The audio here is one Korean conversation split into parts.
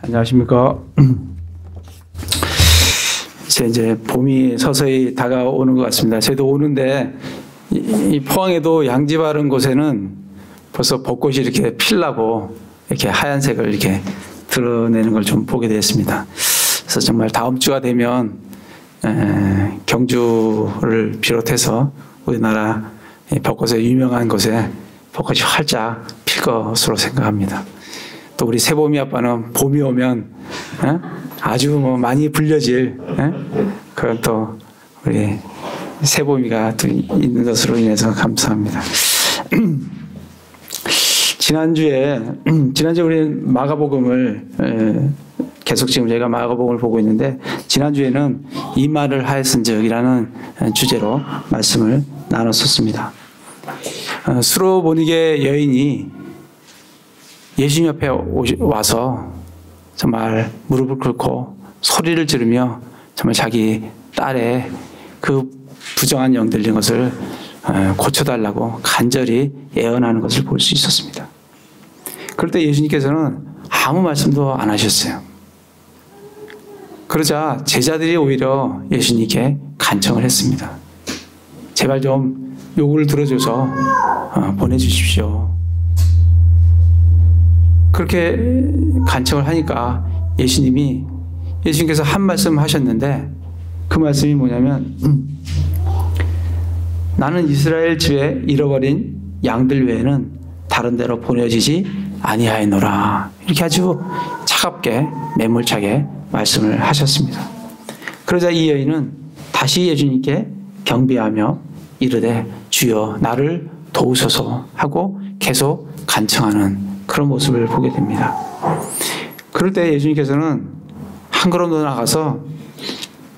안녕하십니까. 이제 봄이 서서히 다가오는 것 같습니다. 저희도 오는데 이 포항에도 양지 바른 곳에는 벌써 벚꽃이 이렇게 필라고 이렇게 하얀색을 이렇게 드러내는 걸 좀 보게 되었습니다. 그래서 정말 다음 주가 되면 경주를 비롯해서 우리나라 벚꽃에 유명한 곳에 벚꽃이 활짝 필 것으로 생각합니다. 또 우리 새봄이 아빠는 봄이 오면 아주 많이 불려질 그런 또 우리 새봄이가 또 있는 것으로 인해서 감사합니다. 지난주에 우리 마가복음을 계속 지금 저희가 마가복음을 보고 있는데, 지난주에는 이 말을 하였은적이라는 주제로 말씀을 나눴었습니다. 수로보니게 여인이 예수님 옆에 와서 정말 무릎을 꿇고 소리를 지르며 정말 자기 딸의 그 부정한 영 들린 것을 고쳐달라고 간절히 애원하는 것을 볼 수 있었습니다. 그럴 때 예수님께서는 아무 말씀도 안 하셨어요. 그러자 제자들이 오히려 예수님께 간청을 했습니다. 제발 좀 요구를 들어줘서 보내주십시오. 그렇게 간청을 하니까 예수님께서 한 말씀 하셨는데, 그 말씀이 뭐냐면 나는 이스라엘 집에 잃어버린 양들 외에는 다른 데로 보내지지 아니하였노라. 이렇게 아주 차갑게 매몰차게 말씀을 하셨습니다. 그러자 이 여인은 다시 예수님께 경배하며 이르되 주여 나를 도우소서 하고 계속 간청하는 그런 모습을 보게 됩니다. 그럴 때 예수님께서는 한 걸음 더 나가서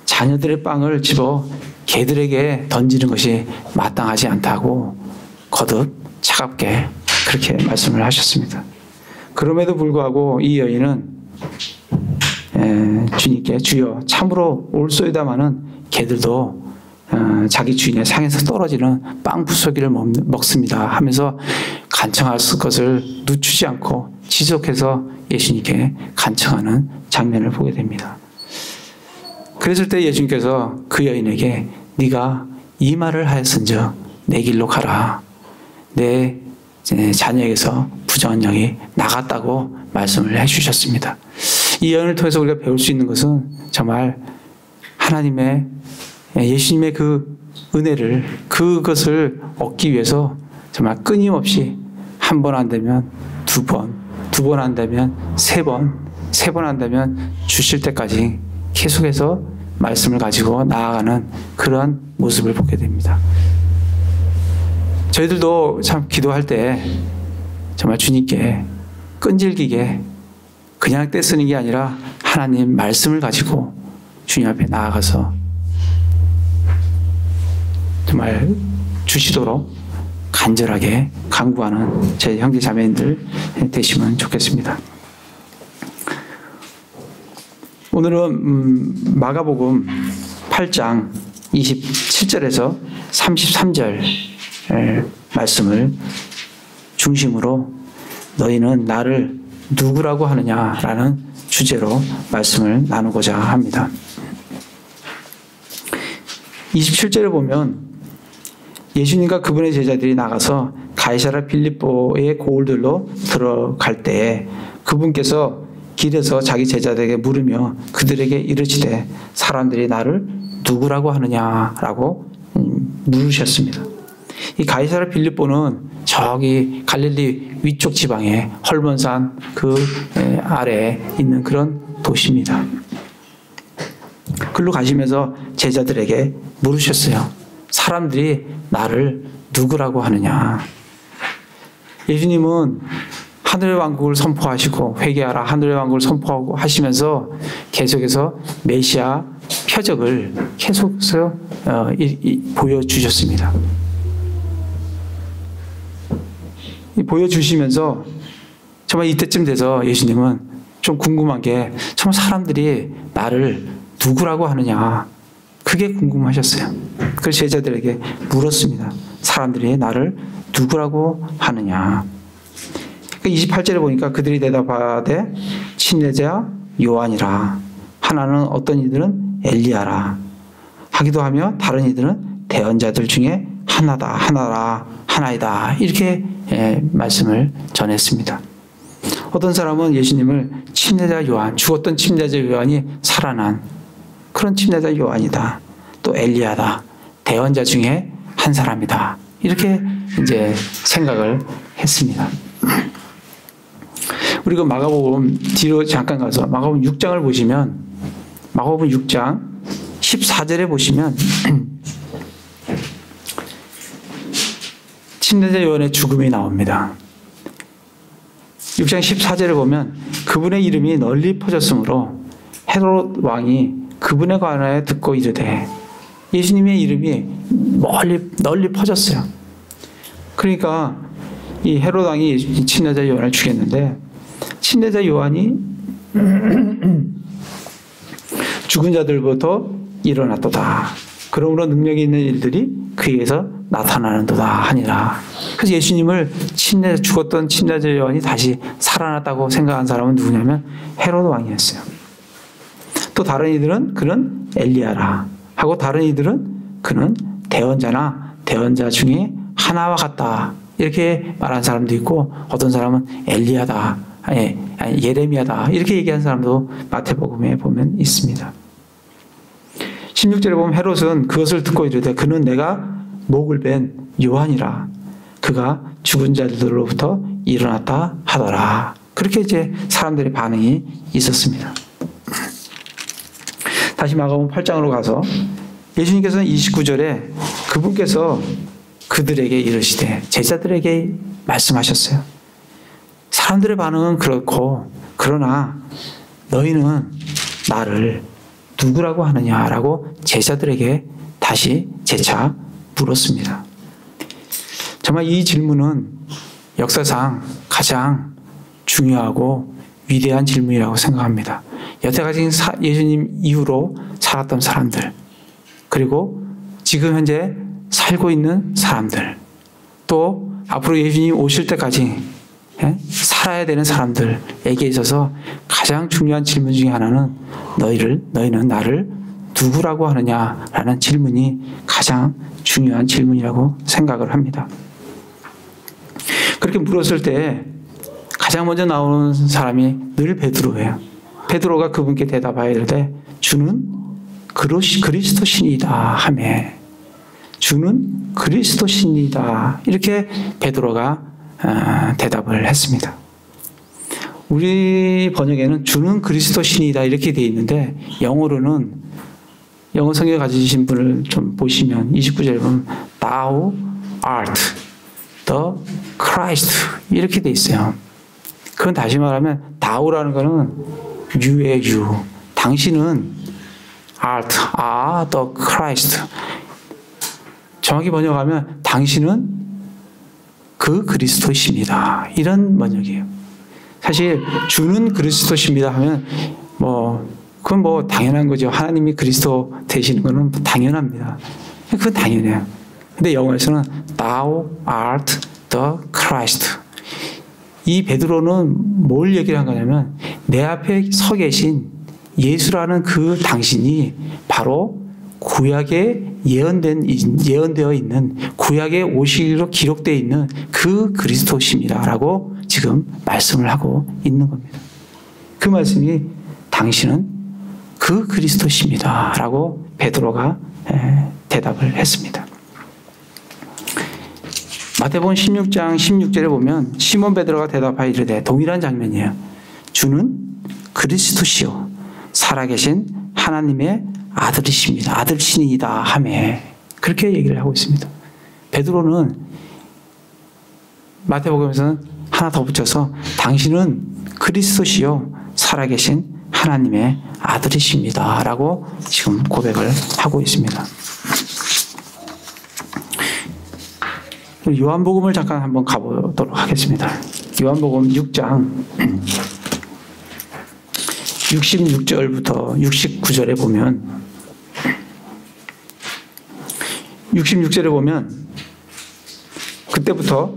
자녀들의 빵을 집어 개들에게 던지는 것이 마땅하지 않다고 거듭 차갑게 그렇게 말씀을 하셨습니다. 그럼에도 불구하고 이 여인은 주님께 주여 참으로 옳소이다마는 개들도 자기 주인의 상에서 떨어지는 빵 부스러기를 먹습니다 하면서 간청할 것을 늦추지 않고 지속해서 예수님께 간청하는 장면을 보게 됩니다. 그랬을 때 예수님께서 그 여인에게 네가 이 말을 하였은즉 내 길로 가라. 내 자녀에게서 부정한 영이 나갔다고 말씀을 해주셨습니다. 이 여인을 통해서 우리가 배울 수 있는 것은 정말 하나님의 예수님의 그 은혜를, 그것을 얻기 위해서 정말 끊임없이 한 번 안 되면 두 번, 두 번 안 되면 세 번, 세 번 안 되면 주실 때까지 계속해서 말씀을 가지고 나아가는 그런 모습을 보게 됩니다. 저희들도 참 기도할 때 정말 주님께 끈질기게 그냥 떼쓰는 게 아니라 하나님 말씀을 가지고 주님 앞에 나아가서 정말 주시도록 간절하게 간구하는 제 형제 자매님들 되시면 좋겠습니다. 오늘은 마가복음 8장 27절에서 33절 말씀을 중심으로 너희는 나를 누구라고 하느냐라는 주제로 말씀을 나누고자 합니다. 27절에 보면 예수님과 그분의 제자들이 나가서 가이사랴 빌립보의 고을들로 들어갈 때에 그분께서 길에서 자기 제자들에게 물으며 그들에게 이르시되 사람들이 나를 누구라고 하느냐라고 물으셨습니다. 이 가이사랴 빌립보는 저기 갈릴리 위쪽 지방의 헐몬산 그 아래에 있는 그런 도시입니다. 글로 가시면서 제자들에게 물으셨어요. 사람들이 나를 누구라고 하느냐. 예수님은 하늘의 왕국을 선포하시고 회개하라 하늘의 왕국을 선포하고 하시면서 계속해서 메시아 표적을 계속해서 보여주셨습니다. 보여주시면서 정말 이때쯤 돼서 예수님은 좀 궁금한 게 정말 사람들이 나를 누구라고 하느냐, 그게 궁금하셨어요. 그래서 제자들에게 물었습니다. 사람들이 나를 누구라고 하느냐. 28절에 보니까 그들이 대답하되 침례자 요한이라, 하나는 어떤 이들은 엘리야라 하기도 하며 다른 이들은 대언자들 중에 하나이다 이렇게 말씀을 전했습니다. 어떤 사람은 예수님을 침례자 요한, 죽었던 침례자 요한이 살아난 그런 침례자 요한이다, 또 엘리야다, 대언자 중에 한 사람이다 이렇게 이제 생각을 했습니다. 우리 그 마가복음 뒤로 잠깐 가서 마가복음 6장을 보시면, 마가복음 6장 14절에 보시면 침례자 요한의 죽음이 나옵니다. 6장 14절에 보면 그분의 이름이 널리 퍼졌으므로 헤롯 왕이 그분에 관하여 듣고 이르되, 예수님의 이름이 널리 퍼졌어요. 그러니까 이 헤롯 왕이 침례자 요한을 죽였는데, 침례자 요한이 죽은 자들부터 일어났도다. 그러므로 능력이 있는 일들이 그에게서 나타나는도다 하니라. 그래서 예수님을 죽었던 침례자 요한이 다시 살아났다고 생각한 사람은 누구냐면 헤롯 왕이었어요. 또 다른 이들은 그는 엘리야라 하고, 다른 이들은 그는 대언자 중에 하나와 같다 이렇게 말한 사람도 있고, 어떤 사람은 엘리야다, 예레미야다 이렇게 얘기한 사람도 마태복음에 보면 있습니다. 16절에 보면 헤롯은 그것을 듣고 이르되 그는 내가 목을 벤 요한이라, 그가 죽은 자들로부터 일어났다 하더라. 그렇게 이제 사람들의 반응이 있었습니다. 다시 마가복음 8장으로 가서 예수님께서는 29절에 그분께서 그들에게 이르시되, 제자들에게 말씀하셨어요. 사람들의 반응은 그렇고, 그러나 너희는 나를 누구라고 하느냐라고 제자들에게 다시 재차 물었습니다. 정말 이 질문은 역사상 가장 중요하고 위대한 질문이라고 생각합니다. 여태까지 예수님 이후로 살았던 사람들, 그리고 지금 현재 살고 있는 사람들, 또 앞으로 예수님 오실 때까지 살아야 되는 사람들에게 있어서 가장 중요한 질문 중에 하나는 너희는 나를 누구라고 하느냐라는 질문이 가장 중요한 질문이라고 생각을 합니다. 그렇게 물었을 때 가장 먼저 나오는 사람이 늘 베드로예요. 베드로가 그분께 대답하여 이르되 주는 그리스도신이다 하며, 주는 그리스도신이다 이렇게 베드로가 대답을 했습니다. 우리 번역에는 주는 그리스도신이다 이렇게 되어 있는데, 영어로는 영어 성경 가지신 분을 좀 보시면 29절에 보면 Thou art the Christ 이렇게 되어 있어요. 그건 다시 말하면 Thou라는 거는 You의 You, 당신은 art, the Christ. 정확히 번역하면 당신은 그 그리스도십니다. 이런 번역이에요. 사실 주는 그리스도십니다 하면 그건 당연한 거죠. 하나님이 그리스도 되시는 거는 당연합니다. 그건 당연해요. 근데 영어에서는 Thou art the Christ. 이 베드로는 뭘 얘기를 한 거냐면, 내 앞에 서 계신 예수라는 그 당신이 바로 구약에 예언되어 있는, 구약에 오시기로 기록되어 있는 그 그리스도십니다라고 지금 말씀을 하고 있는 겁니다. 그 말씀이 당신은 그 그리스도십니다라고 베드로가 대답을 했습니다. 마태복음 16장 16절에 보면 시몬 베드로가 대답하여 이르되, 동일한 장면이에요. 주는 그리스도시요 살아계신 하나님의 아들이십니다. 아들신이다 하며, 그렇게 얘기를 하고 있습니다. 베드로는 마태복음에서는 하나 더 붙여서 당신은 그리스도시요 살아계신 하나님의 아들이십니다 라고 지금 고백을 하고 있습니다. 요한복음을 잠깐 한번 가보도록 하겠습니다. 요한복음 6장 66절부터 69절에 보면, 66절에 보면 그때부터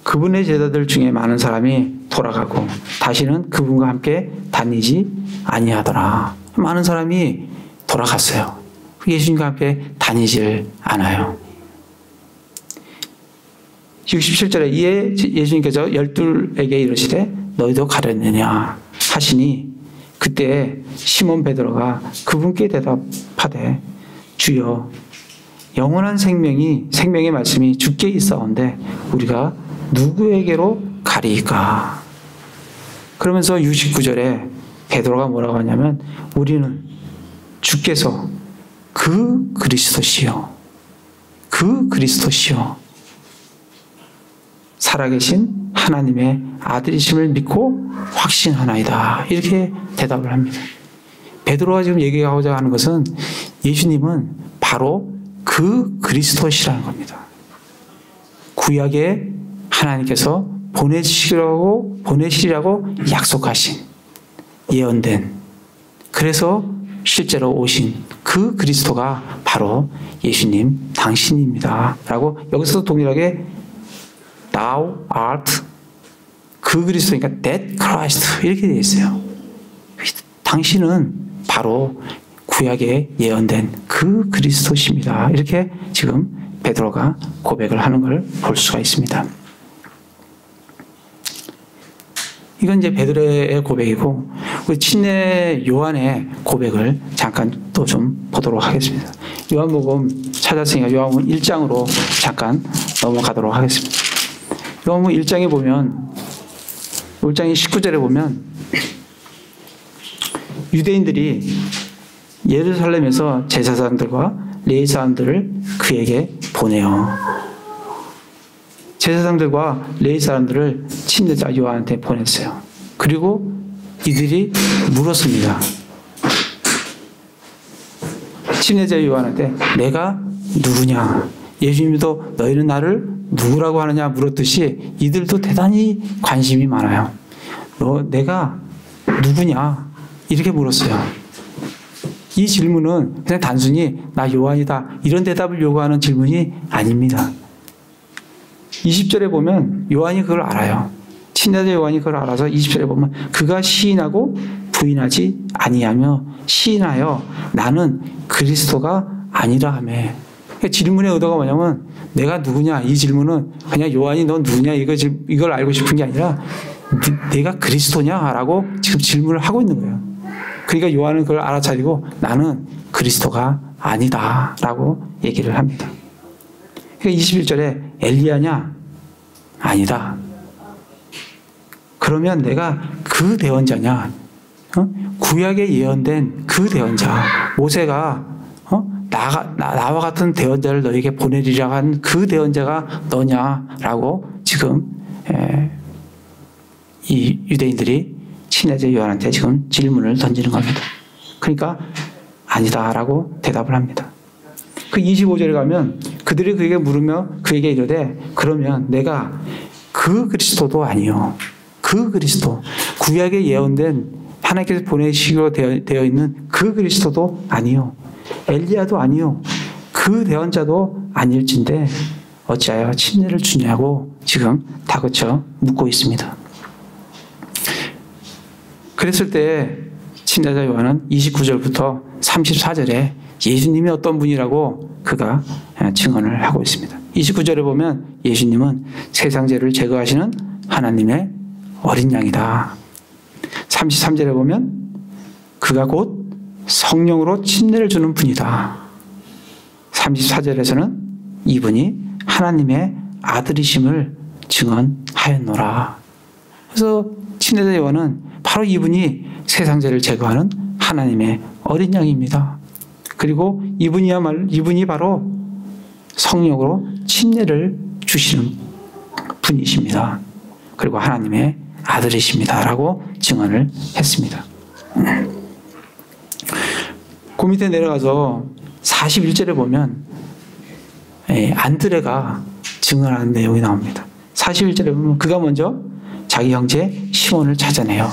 그분의 제자들 중에 많은 사람이 돌아가고 다시는 그분과 함께 다니지 아니하더라. 많은 사람이 돌아갔어요. 예수님과 함께 다니질 않아요. 67절에 이에 예수님께서 열둘에게 이르시되 너희도 가려느냐 하시니 그때 시몬 베드로가 그분께 대답하되 주여 영원한 생명의 말씀이 주께 있사온데 우리가 누구에게로 가리이까. 그러면서 69절에 베드로가 뭐라고 하냐면 우리는 주께서 그 그리스도시요 살아계신 하나님의 아들이심을 믿고 확신하나이다. 이렇게 대답을 합니다. 베드로가 지금 얘기하고자 하는 것은 예수님은 바로 그 그리스도시라는 겁니다. 구약에 하나님께서 보내시리라고 약속하신 예언된 그래서 실제로 오신 그 그리스도가 바로 예수님 당신입니다. 라고 여기서도 동일하게 Thou art 그 그리스도니까 that Christ 이렇게 되어 있어요. 당신은 바로 구약에 예언된 그 그리스도십니다. 이렇게 지금 베드로가 고백을 하는 걸 볼 수가 있습니다. 이건 이제 베드로의 고백이고 우리 친례 요한의 고백을 잠깐 또 좀 보도록 하겠습니다. 요한복음 찾았으니까 요한복음 1장으로 잠깐 넘어가도록 하겠습니다. 요한복음 1장에 보면 1장의 19절에 보면 유대인들이 예루살렘에서 제사장들과 레위 사람들을 그에게 보내요. 제사장들과 레위 사람들을 침례자 요한한테 보냈어요. 그리고 이들이 물었습니다. 침례자 요한한테 내가 누구냐? 예수님도 너희는 나를 누구라고 하느냐 물었듯이 이들도 대단히 관심이 많아요. 내가 누구냐? 이렇게 물었어요. 이 질문은 그냥 단순히 나 요한이다 이런 대답을 요구하는 질문이 아닙니다. 20절에 보면 요한이 그걸 알아요. 친례자 요한이 그걸 알아서 20절에 보면 그가 시인하고 부인하지 아니하며 시인하여 나는 그리스도가 아니라 하며. 질문의 의도가 뭐냐면 내가 누구냐 이 질문은 그냥 요한이 너 누구냐 이걸 알고 싶은 게 아니라 내가 그리스도냐라고 지금 질문을 하고 있는 거예요. 그러니까 요한은 그걸 알아차리고 나는 그리스도가 아니다라고 얘기를 합니다. 그러니까 21절에 엘리야냐? 아니다. 그러면 내가 그 대언자냐? 구약에 예언된 그 대언자 모세가 나와 같은 대언자를 너에게 보내리라 한 그 대언자가 너냐라고 지금 이 유대인들이 친례자 요한한테 지금 질문을 던지는 겁니다. 그러니까 아니다라고 대답을 합니다. 그 25절에 가면 그들이 그에게 물으며 그에게 이르되 그러면 내가 그 그리스도도 아니요. 그 그리스도 구약에 예언된 하나님께서 보내시기로 되어 있는 그 그리스도도 아니요. 엘리야도 아니요. 그 대언자도 아닐진데 어찌하여 침례를 주냐고 지금 다그쳐 묻고 있습니다. 그랬을 때 친례자 요한은 29절부터 34절에 예수님이 어떤 분이라고 그가 증언을 하고 있습니다. 29절에 보면 예수님은 세상 죄를 제거하시는 하나님의 어린 양이다. 33절에 보면 그가 곧 성령으로 침례를 주는 분이다. 34절에서는 이분이 하나님의 아들이심을 증언하였노라. 그래서 친례자 요한은 바로 이분이 세상 죄를 제거하는 하나님의 어린 양입니다. 그리고 이분이 바로 성령으로 침례를 주시는 분이십니다. 그리고 하나님의 아들이십니다라고 증언을 했습니다. 그 밑에 내려가서 41절에 보면 안드레가 증언하는 내용이 나옵니다. 41절에 보면 그가 먼저 자기 형제 시몬을 찾아내요.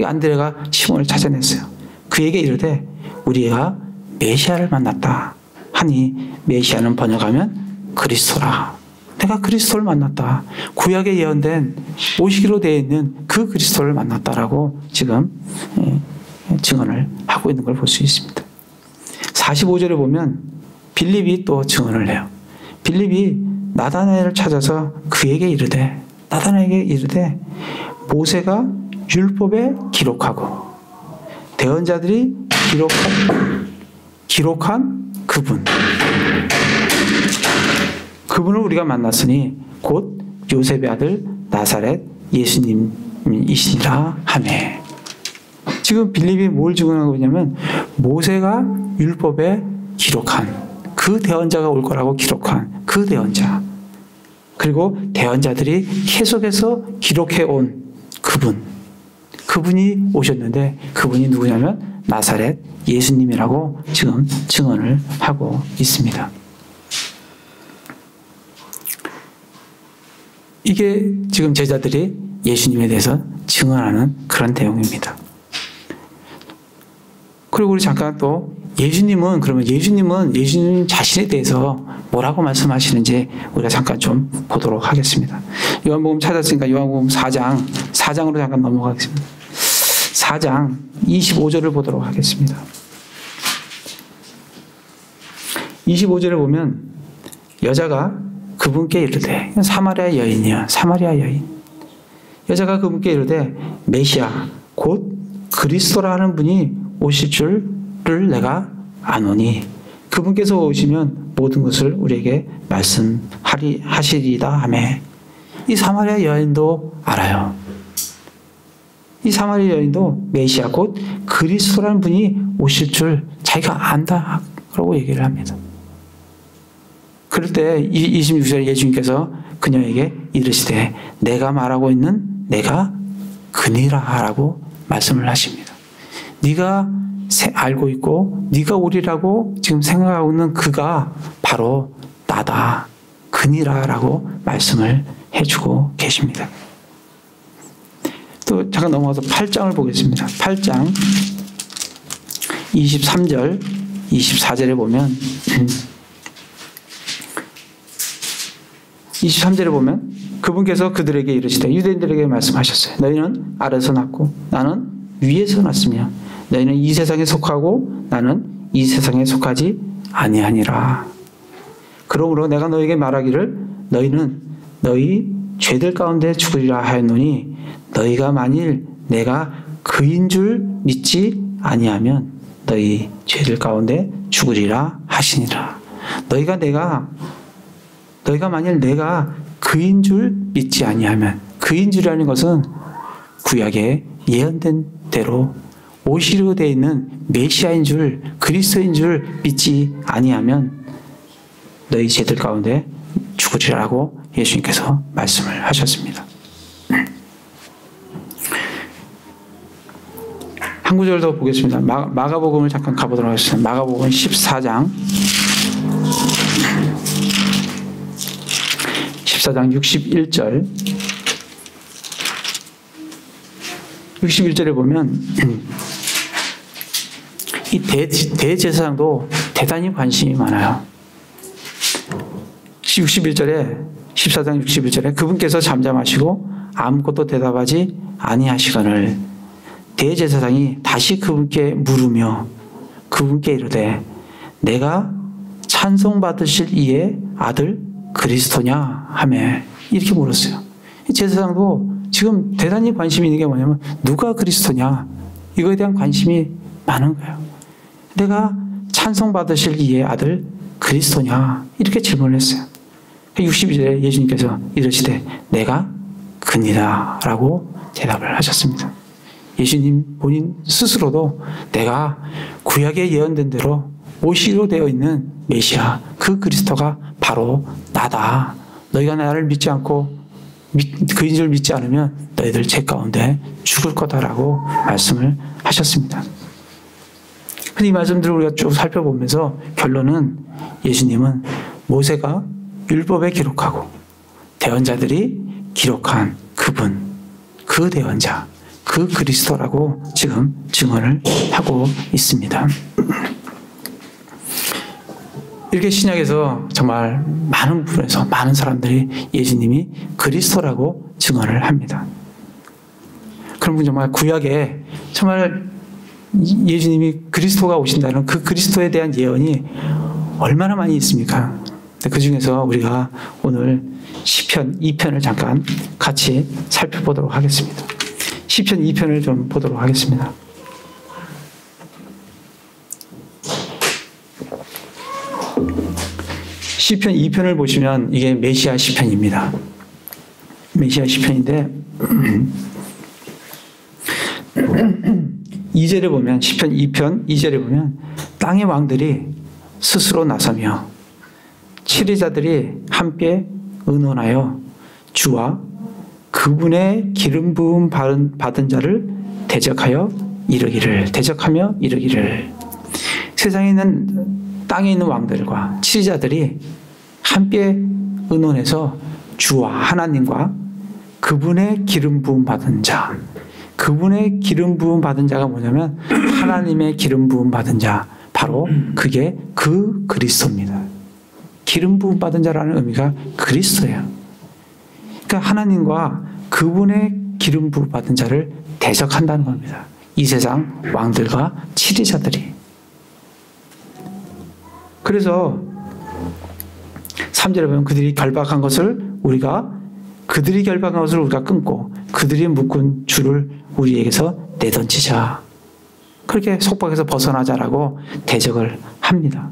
안드레가 시몬을 찾아냈어요. 그에게 이르되 우리가 메시아를 만났다 하니 메시아는 번역하면 그리스도라. 내가 그리스도를 만났다. 구약에 예언된 오시기로 되어 있는 그 그리스도를 만났다라고 지금 증언을 하고 있는 걸 볼 수 있습니다. 45절에 보면 빌립이 또 증언을 해요. 빌립이 나다나엘을 찾아서 그에게 이르되, 나다나엘에게 이르되 모세가 율법에 기록하고 대언자들이 기록한 그분을 우리가 만났으니 곧 요셉의 아들 나사렛 예수님이시니라 하매. 지금 빌립이 뭘 증언하고 있냐면 모세가 율법에 기록한 그 대언자가 올 거라고 기록한 그 대언자, 그리고 대언자들이 계속해서 기록해 온 그분이 오셨는데 그분이 누구냐면 나사렛 예수님이라고 지금 증언을 하고 있습니다. 이게 지금 제자들이 예수님에 대해서 증언하는 그런 내용입니다. 그리고 우리 잠깐 또 그러면 예수님 자신에 대해서 뭐라고 말씀하시는지 우리가 잠깐 좀 보도록 하겠습니다. 요한복음 찾았으니까 요한복음 4장으로 잠깐 넘어가겠습니다. 4장 25절을 보도록 하겠습니다. 25절에 보면 여자가 그분께 이르되, 사마리아 여인. 여자가 그분께 이르되 메시아 곧 그리스도라 하는 분이 오실 줄을 내가 아노니 그분께서 오시면 모든 것을 우리에게 말씀하시리다 하매. 이 사마리아 여인도 알아요. 이 사마리아 여인도 메시아 곧 그리스도라는 분이 오실 줄 자기가 안다라고 얘기를 합니다. 그럴 때 26절에 예수님께서 그녀에게 이르시되 내가 말하고 있는 내가 그니라 라고 말씀을 하십니다. 네가 알고 있고 네가 오리라고 지금 생각하고 있는 그가 바로 나다, 그니라 라고 말씀을 해주고 계십니다. 또 잠깐 넘어가서 8장을 보겠습니다. 8장 23절 24절에 보면 23절에 보면 그분께서 그들에게 이르시되 유대인들에게 말씀하셨어요. 너희는 아래서 났고 나는 위에서 났으며 너희는 이 세상에 속하고 나는 이 세상에 속하지 아니하니라. 그러므로 내가 너희에게 말하기를 너희는 너희 죄들 가운데 죽으리라 하였노니 너희가 만일 내가 그인 줄 믿지 아니하면 너희 죄들 가운데 죽으리라 하시니라. 너희가 만일 내가 그인 줄 믿지 아니하면, 그인 줄이라는 것은 구약에 예언된 대로 오시려 되어 있는 메시아인 줄, 그리스도인 줄 믿지 아니하면 너희 죄들 가운데 죽으리라고 예수님께서 말씀을 하셨습니다. 한 구절 더 보겠습니다. 마가복음을 잠깐 가보도록 하겠습니다. 마가복음 14장 61절 61절에 보면 이 대제사장도 대단히 관심이 많아요. 14장 61절에 그분께서 잠잠하시고 아무것도 대답하지 아니하시거늘 대제사장이 다시 그분께 물으며 그분께 이르되 내가 찬송받으실 이의 아들 그리스도냐 하매 이렇게 물었어요. 제사장도 지금 대단히 관심이 있는 게 뭐냐면 누가 그리스도냐 이거에 대한 관심이 많은 거예요. 내가 찬송받으실 이의 아들 그리스도냐 이렇게 질문을 했어요. 62절에 예수님께서 이르시되 내가 그니라 라고 대답을 하셨습니다. 예수님 본인 스스로도 내가 구약에 예언된 대로 오시기로 되어 있는 메시아 그 그리스도가 바로 나다. 너희가 나를 믿지 않고 그인 줄 믿지 않으면 너희들 죄 가운데 죽을 거다라고 말씀을 하셨습니다. 그래서 이 말씀들을 우리가 쭉 살펴보면서 결론은 예수님은 모세가 율법에 기록하고 대언자들이 기록한 그분, 그 대언자, 그 그리스도라고 지금 증언을 하고 있습니다. 이렇게 신약에서 정말 많은 부분에서 많은 사람들이 예수님이 그리스도라고 증언을 합니다. 그럼 정말 구약에 정말 예수님이 그리스도가 오신다는 그 그리스도에 대한 예언이 얼마나 많이 있습니까? 그 중에서 우리가 오늘 시편 2편을 잠깐 같이 살펴보도록 하겠습니다. 시편 2편을 좀 보도록 하겠습니다. 시편 2편을 보시면 이게 메시아 시편입니다. 메시아 시편인데 2절에 보면 시편 2편 2절에 보면 땅의 왕들이 스스로 나서며 치리자들이 함께 의논하여 주와 그분의 기름 부음 받은 자를 대적하며 이르기를 세상에 있는 땅에 있는 왕들과 치리자들이 함께 의논해서 주와 하나님과 그분의 기름 부음 받은 자, 그분의 기름 부음 받은 자가 뭐냐면 하나님의 기름 부음 받은 자, 바로 그게 그 그리스도입니다. 기름 부음 받은 자라는 의미가 그리스도예요. 그러니까 하나님과 그분의 기름 부음 받은 자를 대적한다는 겁니다. 이 세상 왕들과 치리자들이. 그래서 3절에 보면 그들이 결박한 것을 우리가 끊고 그들이 묶은 줄을 우리에게서 내던지자. 그렇게 속박에서 벗어나자라고 대적을 합니다.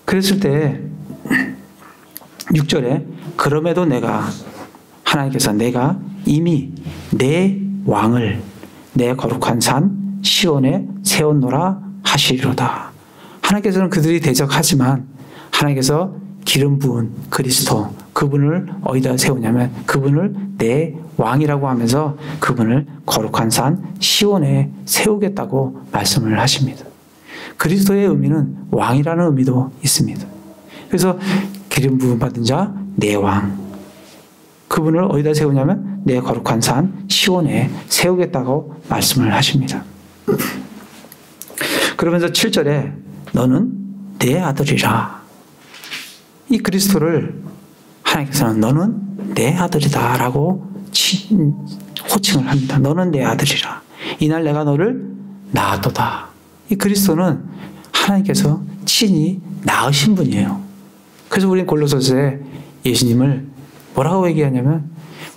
그랬을 때 6절에 그럼에도 하나님께서 내가 이미 내 왕을 내 거룩한 산 시온에 세웠노라 하시리로다. 하나님께서는 그들이 대적하지만 하나님께서 기름 부은 그리스도 그분을 어디다 세우냐면 그분을 내 왕이라고 하면서 그분을 거룩한 산 시온에 세우겠다고 말씀을 하십니다. 그리스도의 의미는 왕이라는 의미도 있습니다. 그래서 기름 부음 받은 자 내 왕 그분을 어디다 세우냐면 내 거룩한 산 시온에 세우겠다고 말씀을 하십니다. 그러면서 7절에 너는 내 아들이라. 이 그리스도를 하나님께서는 너는 내 아들이다 라고 호칭을 합니다. 너는 내 아들이라. 이날 내가 너를 낳았도다. 이 그리스도는 하나님께서 친히 낳으신 분이에요. 그래서 우리는 골로새서에 예수님을 뭐라고 얘기하냐면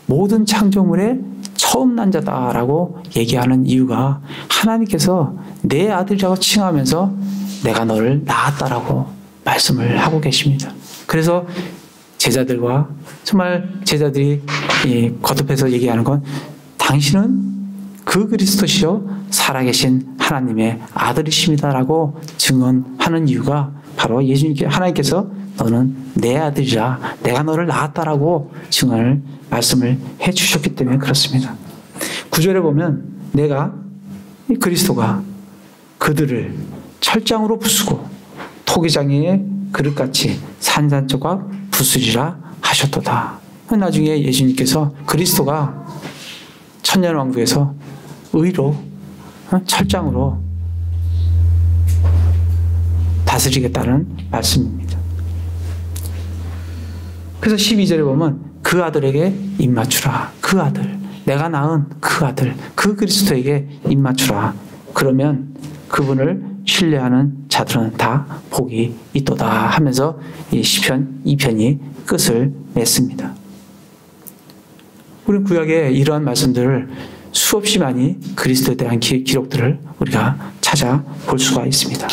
모든 창조물의 처음 난 자다라고 얘기하는 이유가 하나님께서 내 아들이라고 칭하면서 내가 너를 낳았다라고 말씀을 하고 계십니다. 그래서 제자들과 정말 제자들이 거듭해서 얘기하는 건 당신은 그 그리스도시요 살아계신 하나님의 아들이십니다라고 증언하는 이유가 바로 예수님께 하나님께서 너는 내 아들이라 내가 너를 낳았다라고 증언을 말씀을 해주셨기 때문에 그렇습니다. 9절에 보면 내가 이 그리스도가 그들을 철장으로 부수고 토기장의 그릇같이 산산조각 부수리라 하셨도다. 나중에 예수님께서 그리스도가 천년왕국에서 의로 철장으로 다스리겠다는 말씀입니다. 그래서 12절에 보면 그 아들에게 입맞추라. 그 아들, 내가 낳은 그 아들, 그 그리스도에게 입맞추라. 그러면 그분을 신뢰하는 자들은 다 복이 있도다 하면서 이 시편 2편이 끝을 맺습니다. 우리는 구약에 이러한 말씀들을 수없이 많이 그리스도에 대한 기록들을 우리가 찾아볼 수가 있습니다.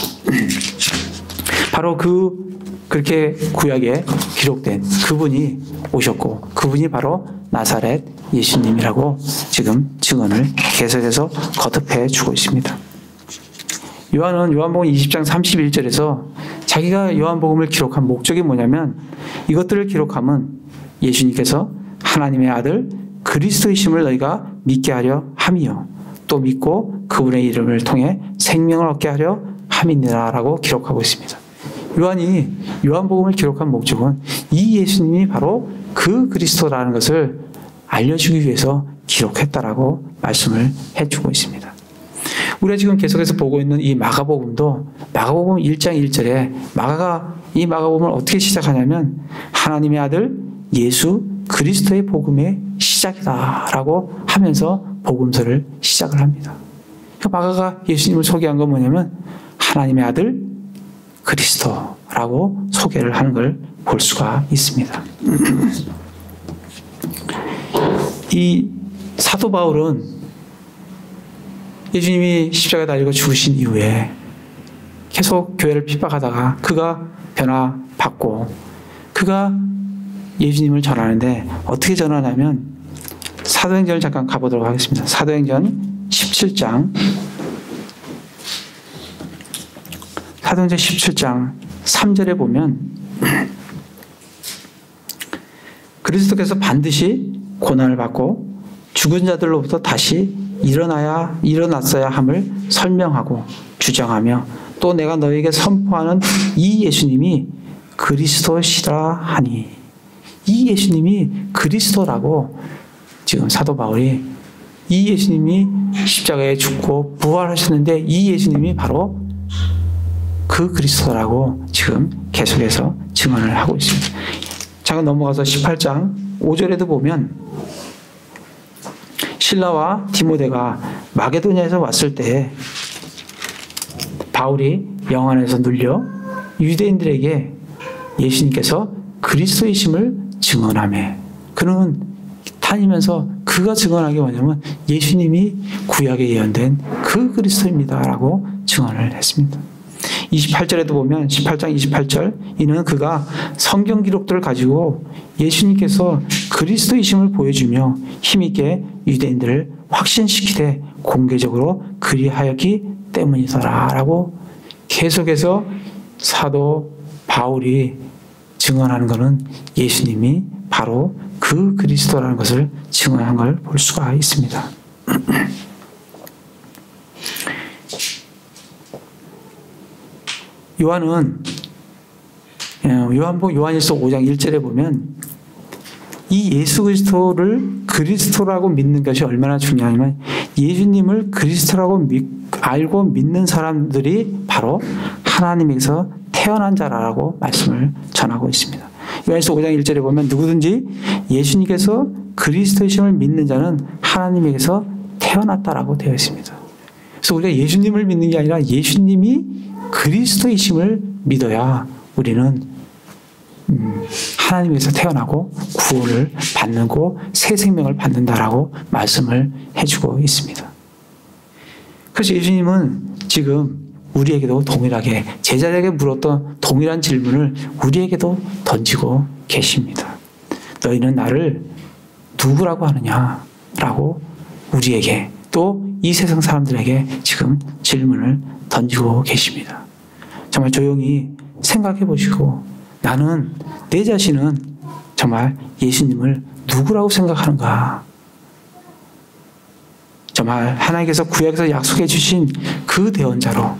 바로 그렇게 구약에 기록된 그분이 오셨고 그분이 바로 나사렛 예수님이라고 지금 증언을 계속해서 거듭해 주고 있습니다. 요한은 요한복음 20장 31절에서 자기가 요한복음을 기록한 목적이 뭐냐면 이것들을 기록함은 예수님께서 하나님의 아들 그리스도이심을 너희가 믿게 하려 함이요 또 믿고 그분의 이름을 통해 생명을 얻게 하려 함이니라라고 기록하고 있습니다. 요한이 요한복음을 기록한 목적은 이 예수님이 바로 그 그리스도라는 것을 알려주기 위해서 기록했다라고 말씀을 해주고 있습니다. 우리가 지금 계속해서 보고 있는 이 마가복음도 마가복음 1장 1절에 마가가 이 마가복음을 어떻게 시작하냐면 하나님의 아들 예수 그리스도의 복음의 시작이다라고 하면서 복음서를 시작을 합니다. 그러니까 마가가 예수님을 소개한 건 뭐냐면 하나님의 아들 그리스도라고 소개를 하는 걸 볼 수가 있습니다. 이 사도 바울은 예수님이 십자가에 달리고 죽으신 이후에 계속 교회를 핍박하다가 그가 변화받고 그가 예수님을 전하는데 어떻게 전하냐면 사도행전을 잠깐 가보도록 하겠습니다. 사도행전 17장 3절에 보면 그리스도께서 반드시 고난을 받고 죽은 자들로부터 다시 일어났어야 함을 설명하고 주장하며 또 내가 너에게 선포하는 이 예수님이 그리스도시라 하니 이 예수님이 그리스도라고 지금 사도 바울이 이 예수님이 십자가에 죽고 부활하셨는데 이 예수님이 바로 그 그리스도라고 지금 계속해서 증언을 하고 있습니다. 잠깐 넘어가서 18장 5절에도 보면 실라와 디모데가 마게도냐에서 왔을 때 바울이 영 안에서 눌려 유대인들에게 예수님께서 그리스도이심을 증언하며 그는 다니면서 그가 증언한 게 뭐냐면 예수님이 구약에 예언된 그 그리스도입니다라고 증언을 했습니다. 28절에도 보면 18장 28절 이는 그가 성경 기록들을 가지고 예수님께서 그리스도이심을 보여주며 힘있게 유대인들을 확신시키되 공개적으로 그리하였기 때문이더라 라고 계속해서 사도 바울이 증언하는 것은 예수님이 바로 그 그리스도라는 것을 증언한 걸 볼 수가 있습니다. 요한은 요한일서 5장 1절에 보면 이 예수 그리스도를 그리스도라고 믿는 것이 얼마나 중요하냐면 예수님을 그리스도라고 알고 믿는 사람들이 바로 하나님에서 태어난 자라고 말씀을 전하고 있습니다. 요한일서 5장 1절에 보면 누구든지 예수님께서 그리스도이심을 믿는 자는 하나님에게서 태어났다라고 되어 있습니다. 그래서 우리가 예수님을 믿는 게 아니라 예수님이 그리스도이심을 믿어야 우리는 하나님에서 태어나고 구원을 받는고 새 생명을 받는다라고 말씀을 해주고 있습니다. 그래서 예수님은 지금 우리에게도 동일하게 제자들에게 물었던 동일한 질문을 우리에게도 던지고 계십니다. 너희는 나를 누구라고 하느냐라고 우리에게 또 이 세상 사람들에게 지금 질문을 던지고 계십니다. 정말 조용히 생각해 보시고 나는 내 자신은 정말 예수님을 누구라고 생각하는가? 정말 하나님께서 구약에서 약속해 주신 그 대언자로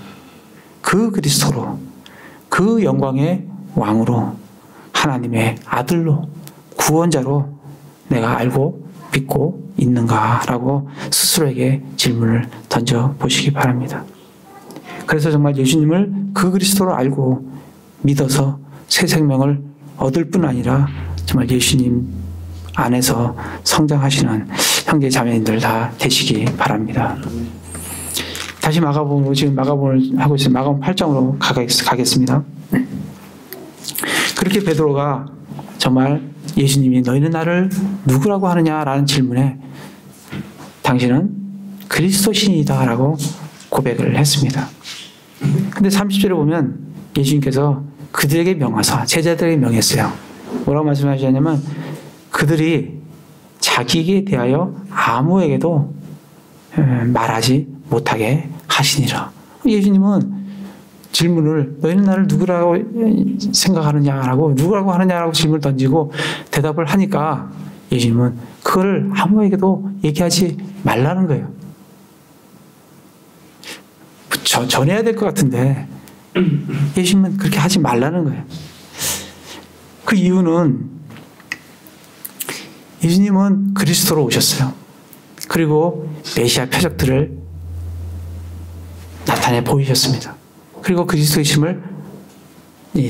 그 그리스도로 그 영광의 왕으로 하나님의 아들로 구원자로 내가 알고 믿고 있는가라고 스스로에게 질문을 던져보시기 바랍니다. 그래서 정말 예수님을 그 그리스도로 알고 믿어서 새 생명을 얻을 뿐 아니라 정말 예수님 안에서 성장하시는 형제 자매님들 다 되시기 바랍니다. 다시 마가복음으로 지금 마가복음을 하고 있어요. 마가복음 8장으로 가겠습니다. 그렇게 베드로가 정말 예수님이 너희는 나를 누구라고 하느냐라는 질문에 당신은 그리스도신이다 라고 고백을 했습니다. 근데 30절에 보면 예수님께서 그들에게 명하사 제자들에게 명했어요. 뭐라고 말씀하시냐면 그들이 자기에게 대하여 아무에게도 말하지 못하게 하시니라. 예수님은 질문을 너희는 나를 누구라고 생각하느냐라고 누구라고 하느냐라고 질문을 던지고 대답을 하니까 예수님은 그걸 아무에게도 얘기하지 말라는 거예요. 전해야 될 것 같은데 예수님은 그렇게 하지 말라는 거예요. 그 이유는 예수님은 그리스도로 오셨어요. 그리고 메시아 표적들을 나타내 보이셨습니다. 그리고 그리스도이심을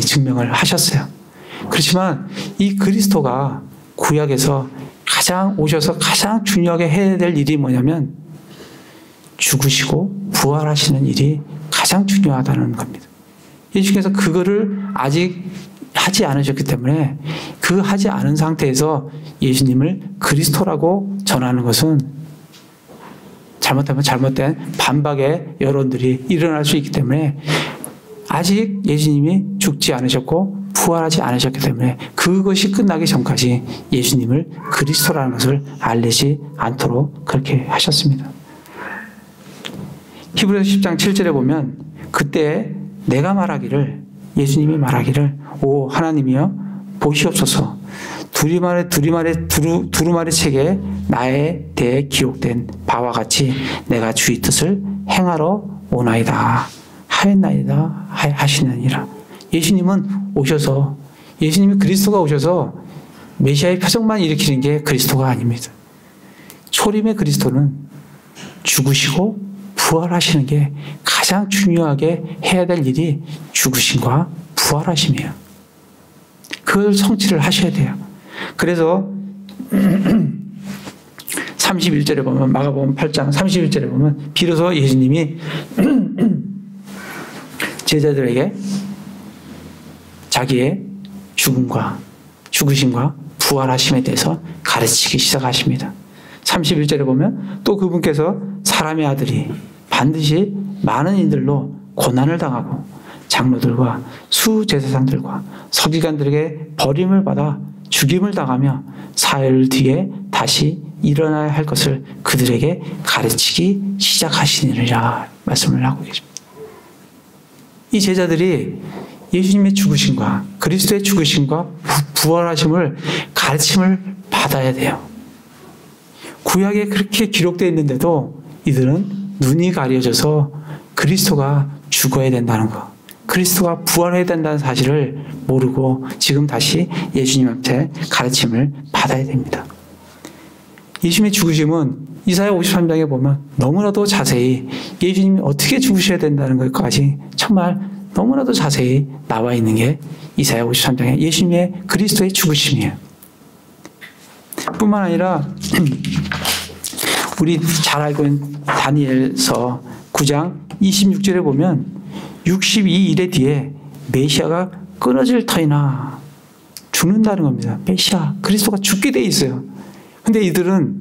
증명을 하셨어요. 그렇지만 이 그리스도가 구약에서 오셔서 가장 중요하게 해야 될 일이 뭐냐면 죽으시고 부활하시는 일이 가장 중요하다는 겁니다. 예수님께서 그거를 아직 하지 않으셨기 때문에 그 하지 않은 상태에서 예수님을 그리스도라고 전하는 것은 잘못하면 잘못된 반박의 여론들이 일어날 수 있기 때문에 아직 예수님이 죽지 않으셨고 부활하지 않으셨기 때문에 그것이 끝나기 전까지 예수님을 그리스도라는 것을 알리지 않도록 그렇게 하셨습니다. 히브리서 10장 7절에 보면 그때 내가 말하기를 예수님이 말하기를 오 하나님이여 보시옵소서 두루마리 책에 나에 대해 기록된 바와 같이 내가 주의 뜻을 행하러 오나이다 하였나이다 하시느니라. 예수님은 오셔서 예수님이 그리스도가 오셔서 메시아의 표적만 일으키는 게 그리스도가 아닙니다. 초림의 그리스도는 죽으시고 부활하시는 게 가장 중요하게 해야 될 일이 죽으심과 부활하심이에요. 그걸 성취를 하셔야 돼요. 그래서 31절에 보면 마가복음 8장 31절에 보면 비로소 예수님이 제자들에게 자기의 죽으심과 부활하심에 대해서 가르치기 시작하십니다. 31절에 보면 또 그분께서 사람의 아들이 반드시 많은 이들로 고난을 당하고 장로들과 수제사장들과 서기관들에게 버림을 받아 죽임을 당하며 사흘 뒤에 다시 일어나야 할 것을 그들에게 가르치기 시작하시느니라 말씀을 하고 계십니다. 이 제자들이 예수님의 죽으심과 그리스도의 죽으심과 부활하심을 가르침을 받아야 돼요. 구약에 그렇게 기록되어 있는데도 이들은 눈이 가려져서 그리스도가 죽어야 된다는 것, 그리스도가 부활해야 된다는 사실을 모르고 지금 다시 예수님한테 가르침을 받아야 됩니다. 예수님의 죽으심은 이사야 53장에 보면 너무나도 자세히 예수님이 어떻게 죽으셔야 된다는 것까지 정말 너무나도 자세히 나와 있는 게 이사야 53장의 예수님의 그리스도의 죽으심이에요. 뿐만 아니라 우리 잘 알고 있는 다니엘서 9장 26절에 보면 62일의 뒤에 메시아가 끊어질 터이나 죽는다는 겁니다. 메시아, 그리스도가 죽게 돼 있어요. 근데 이들은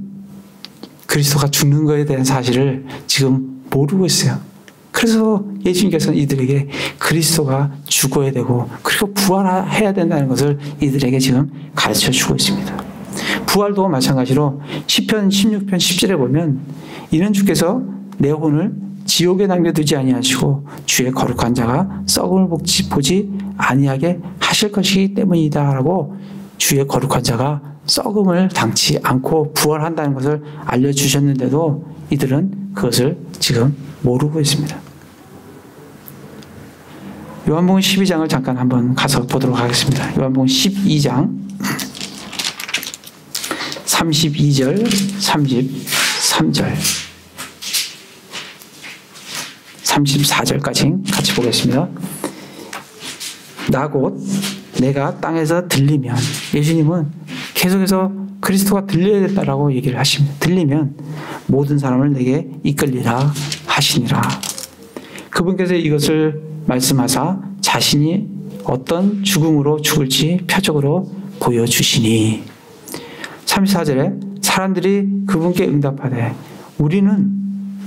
그리스도가 죽는 것에 대한 사실을 지금 모르고 있어요. 그래서 예수님께서는 이들에게 그리스도가 죽어야 되고 그리고 부활해야 된다는 것을 이들에게 지금 가르쳐 주고 있습니다. 부활도 마찬가지로 시편 16편 10절에 보면 이는 주께서 내 혼을 지옥에 남겨두지 아니하시고 주의 거룩한 자가 썩음을 보지 아니하게 하실 것이기 때문이다라고 주의 거룩한 자가 썩음을 당치 않고 부활한다는 것을 알려주셨는데도 이들은 그것을 지금 모르고 있습니다. 요한복음 12장을 잠깐 한번 가서 보도록 하겠습니다. 요한복음 12장 32절, 33절, 34절까지 같이 보겠습니다. 나 곧 내가 땅에서 들리면, 예수님은 계속해서 그리스도가 들려야 된다라고 얘기를 하십니다. 들리면 모든 사람을 내게 이끌리라 하시니라. 그분께서 이것을 말씀하사 자신이 어떤 죽음으로 죽을지 표적으로 보여주시니. 34절에 사람들이 그분께 응답하되 우리는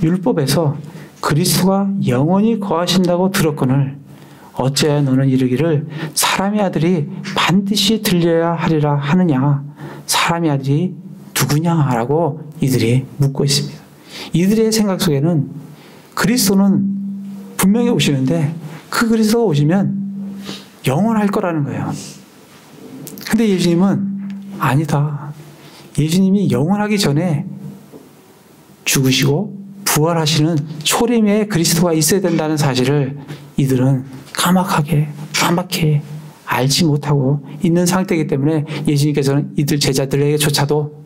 율법에서 그리스도가 영원히 거하신다고 들었거늘 어찌하여 너는 이르기를 사람의 아들이 반드시 들려야 하리라 하느냐. 사람의 아들이 누구냐라고 이들이 묻고 있습니다. 이들의 생각 속에는 그리스도는 분명히 오시는데 그 그리스도가 오시면 영원할 거라는 거예요. 근데 예수님은 아니다. 예수님이 영원하기 전에 죽으시고 부활하시는 초림의 그리스도가 있어야 된다는 사실을 이들은 까맣게 알지 못하고 있는 상태이기 때문에 예수님께서는 이들 제자들에게조차도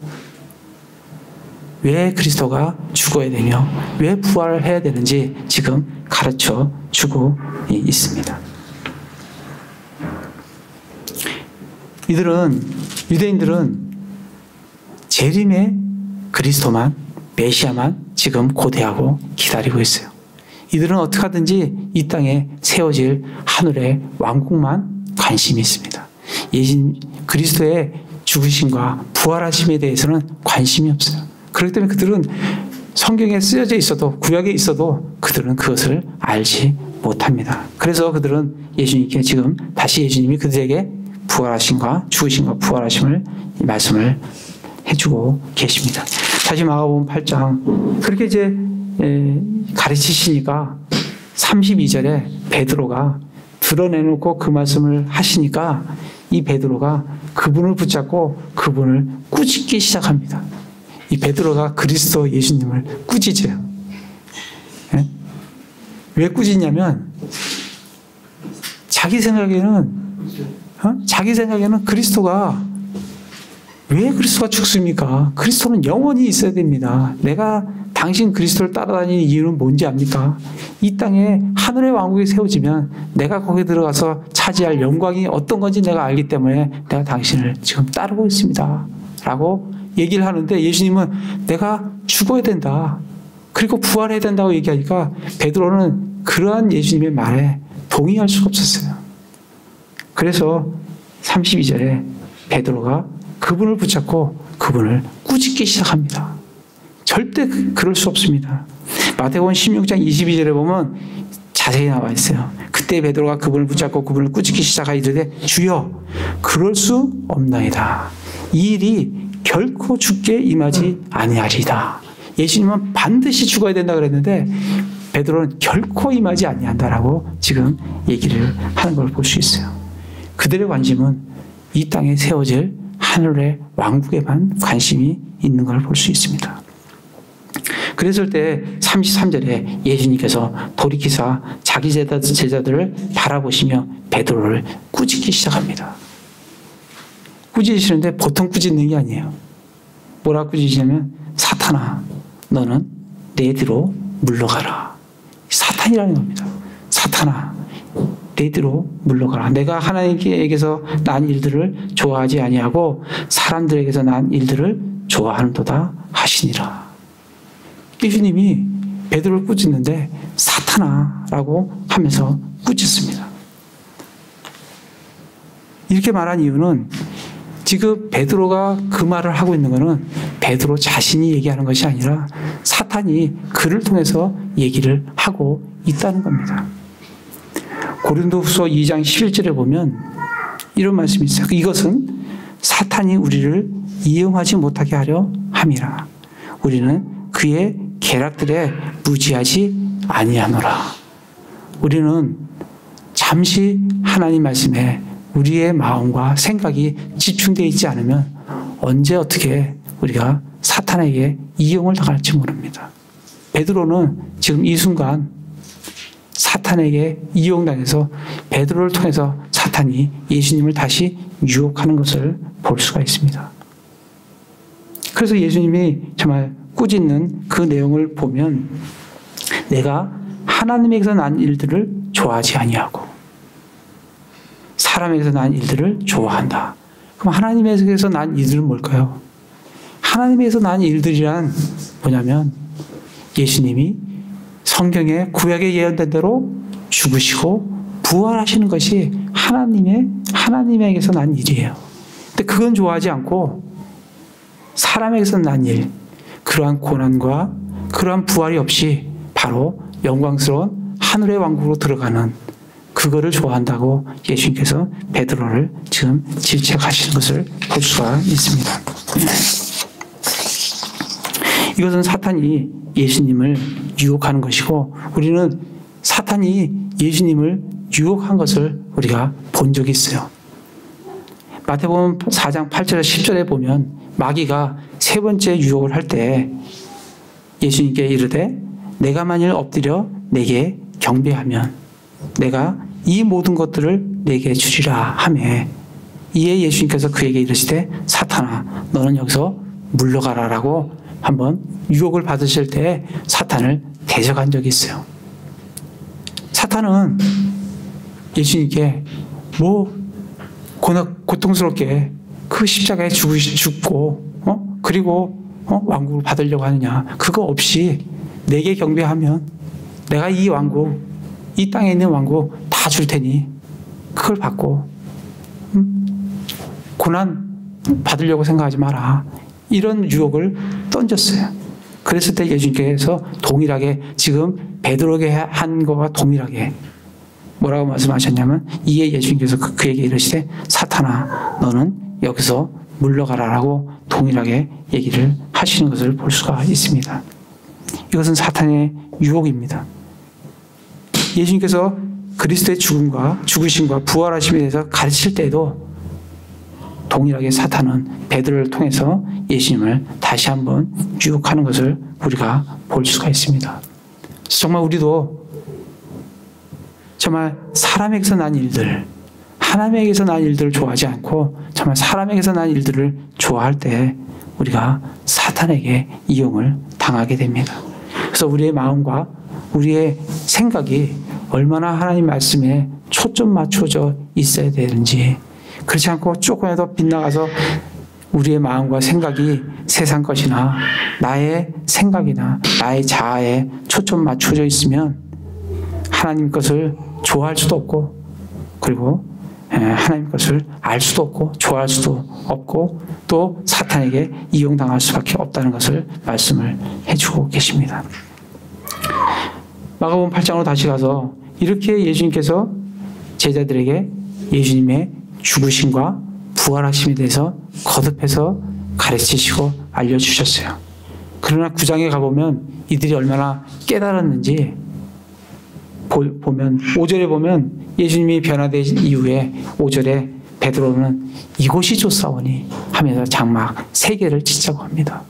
왜 그리스도가 죽어야 되며 왜 부활을 해야 되는지 지금 가르쳐 주고 있습니다. 유대인들은 재림의 그리스도만, 메시아만 지금 고대하고 기다리고 있어요. 이들은 어떻게 하든지 이 땅에 세워질 하늘의 왕국만 관심이 있습니다. 그리스도의 죽으심과 부활하심에 대해서는 관심이 없어요. 그렇기 때문에 그들은 성경에 쓰여져 있어도, 구약에 있어도 그들은 그것을 알지 못합니다. 그래서 그들은 예수님께 지금 다시 예수님이 그들에게 부활하심과 죽으심과 부활하심을 말씀을 해주고 계십니다. 다시 마가복음 8장 그렇게 이제 가르치시니까 32절에 베드로가 드러내놓고 그 말씀을 하시니까 이 베드로가 그분을 붙잡고 그분을 꾸짖기 시작합니다. 이 베드로가 그리스도 예수님을 꾸짖어요. 네? 왜 꾸짖냐면 자기 생각에는 그리스도가 왜 그리스도가 죽습니까? 그리스도는 영원히 있어야 됩니다. 내가 당신 그리스도를 따라다니는 이유는 뭔지 압니까? 이 땅에 하늘의 왕국이 세워지면 내가 거기에 들어가서 차지할 영광이 어떤 건지 내가 알기 때문에 내가 당신을 지금 따르고 있습니다. 라고 얘기를 하는데 예수님은 내가 죽어야 된다. 그리고 부활해야 된다고 얘기하니까 베드로는 그러한 예수님의 말에 동의할 수가 없었어요. 그래서 32절에 베드로가 그분을 붙잡고 그분을 꾸짖기 시작합니다. 절대 그럴 수 없습니다. 마태복음 16장 22절에 보면 자세히 나와 있어요. 그때 베드로가 그분을 붙잡고 그분을 꾸짖기 시작하여 이르되 주여 그럴 수 없나이다. 이 일이 결코 죽게 임하지 아니하리이다. 예수님은 반드시 죽어야 된다 그랬는데 베드로는 결코 임하지 아니한다라고 지금 얘기를 하는 걸 볼 수 있어요. 그들의 관심은 이 땅에 세워질 하늘의 왕국에만 관심이 있는 걸 볼 수 있습니다. 그랬을 때 33절에 예수님께서 돌이키사 자기 제자들을 바라보시며 베드로를 꾸짖기 시작합니다. 꾸짖으시는데 보통 꾸짖는 게 아니에요. 뭐라 꾸짖으시냐면 사탄아 너는 내 뒤로 물러가라. 사탄이라는 겁니다. 사탄아 내 뒤로 물러가라. 내가 하나님께서 난 일들을 좋아하지 아니하고 사람들에게서 난 일들을 좋아하는도다 하시니라. 예수님이 베드로를 꾸짖는데 사탄아라고 하면서 꾸짖습니다. 이렇게 말한 이유는 지금 베드로가 그 말을 하고 있는 것은 베드로 자신이 얘기하는 것이 아니라 사탄이 그를 통해서 얘기를 하고 있다는 겁니다. 고린도후서 2장 11절에 보면 이런 말씀이 있어요. 이것은 사탄이 우리를 이용하지 못하게 하려 함이라. 우리는 그의 계략들에 무지하지 아니하노라. 우리는 잠시 하나님 말씀에 우리의 마음과 생각이 집중되어 있지 않으면 언제 어떻게 우리가 사탄에게 이용을 당할지 모릅니다. 베드로는 지금 이 순간 사탄에게 이용당해서 베드로를 통해서 사탄이 예수님을 다시 유혹하는 것을 볼 수가 있습니다. 그래서 예수님이 정말 꾸짖는 그 내용을 보면 내가 하나님에게서 난 일들을 좋아하지 아니하고 사람에게서 난 일들을 좋아한다. 그럼 하나님에게서 난 일들은 뭘까요? 하나님에게서 난 일들이란 뭐냐면 예수님이 성경에 구약에 예언된 대로 죽으시고 부활하시는 것이 하나님에게서 난 일이에요. 근데 그건 좋아하지 않고 사람에게서 난 일, 그러한 고난과 그러한 부활이 없이 바로 영광스러운 하늘의 왕국으로 들어가는 그거를 좋아한다고 예수님께서 베드로를 지금 질책하시는 것을 볼 수가 있습니다. 이것은 사탄이 예수님을 유혹하는 것이고 우리는 사탄이 예수님을 유혹한 것을 우리가 본 적이 있어요. 마태복음 4장 8절에 10절에 보면 마귀가 세 번째 유혹을 할 때 예수님께 이르되 내가 만일 엎드려 내게 경배하면 내가 이 모든 것들을 내게 주리라 하매 이에 예수님께서 그에게 이르시되 사탄아 너는 여기서 물러가라라고 한번 유혹을 받으실 때 사탄을 대적한 적이 있어요. 사탄은 예수님께 고통스럽게 그 십자가에 죽고 그리고 왕국을 받으려고 하느냐. 그거 없이 내게 경배하면 내가 이 왕국, 이 땅에 있는 왕국 다 줄 테니 그걸 받고 고난 받으려고 생각하지 마라. 이런 유혹을 던졌어요. 그랬을 때 예수님께서 동일하게 지금 베드로에게 한 거와 동일하게 뭐라고 말씀하셨냐면 이에 예수님께서 그에게 이르시되 사탄아 너는 여기서 물러가라라고 동일하게 얘기를 하시는 것을 볼 수가 있습니다. 이것은 사탄의 유혹입니다. 예수님께서 그리스도의 죽으심과 부활하심에 대해서 가르칠 때에도 동일하게 사탄은 베드로를 통해서 예수님을 다시 한번 유혹하는 것을 우리가 볼 수가 있습니다. 정말 우리도 정말 사람에게서 난 일들, 하나님에게서 난 일들을 좋아하지 않고 정말 사람에게서 난 일들을 좋아할 때 우리가 사탄에게 이용을 당하게 됩니다. 그래서 우리의 마음과 우리의 생각이 얼마나 하나님 말씀에 초점 맞춰져 있어야 되는지, 그렇지 않고 조금이라도 빗나가서 우리의 마음과 생각이 세상 것이나 나의 생각이나 나의 자아에 초점 맞춰져 있으면 하나님 것을 좋아할 수도 없고, 그리고 하나님 것을 알 수도 없고 좋아할 수도 없고 또 사탄에게 이용당할 수밖에 없다는 것을 말씀을 해주고 계십니다. 마가복음 8장으로 다시 가서 이렇게 예수님께서 제자들에게 예수님의 죽으심과 부활하심에 대해서 거듭해서 가르치시고 알려주셨어요. 그러나 9장에 가보면 이들이 얼마나 깨달았는지 보면 5절에 보면 예수님이 변화된 이후에 5절에 베드로는 이곳이 좋사오니 하면서 장막 3개를 치자고 합니다.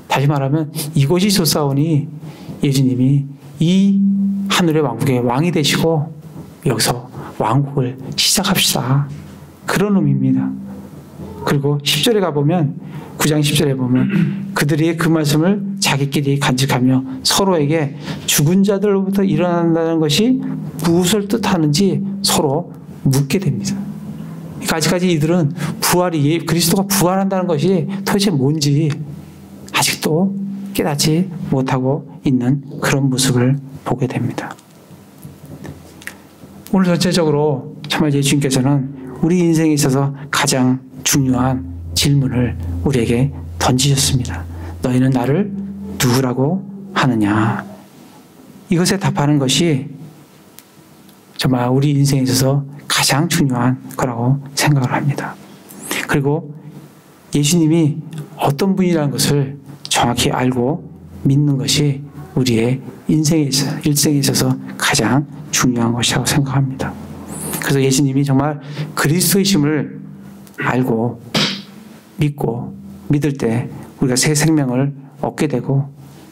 다시 말하면 이곳이 좋사오니 예수님이 이 하늘의 왕국의 왕이 되시고 여기서 왕국을 시작합시다. 그런 의미입니다. 그리고 10절에 가보면 9장 10절에 보면 그들이 그 말씀을 자기끼리 간직하며 서로에게 죽은 자들로부터 일어난다는 것이 무엇을 뜻하는지 서로 묻게 됩니다. 그러니까 아직까지 이들은 그리스도가 부활한다는 것이 도대체 뭔지 아직도 깨닫지 못하고 있는 그런 모습을 보게 됩니다. 오늘 전체적으로 정말 예수님께서는 우리 인생에 있어서 가장 중요한 질문을 우리에게 던지셨습니다. 너희는 나를 누구라고 하느냐? 이것에 답하는 것이 정말 우리 인생에 있어서 가장 중요한 거라고 생각을 합니다. 그리고 예수님이 어떤 분이라는 것을 정확히 알고 믿는 것이 우리의 일생에 있어서 가장 중요한 것이라고 생각합니다. 그래서 예수님이 정말 그리스도이심을 알고 믿고 믿을 때 우리가 새 생명을 얻게 되고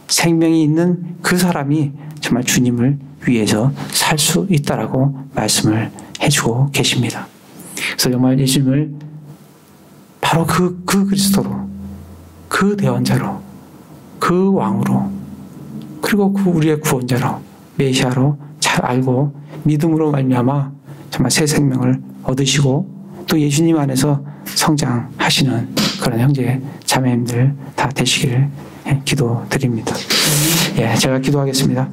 생명이 있는 그 사람이 정말 주님을 위해서 살 수 있다라고 말씀을 해주고 계십니다. 그래서 정말 예수님을 바로 그 그리스도로, 그 대원자로, 그 왕으로, 그리고 그 우리의 구원자로, 메시아로 잘 알고 믿음으로 말미암아 정말 새 생명을 얻으시고 또 예수님 안에서 성장하시는 그런 형제 자매님들 다 되시길 기도드립니다. 제가 기도하겠습니다.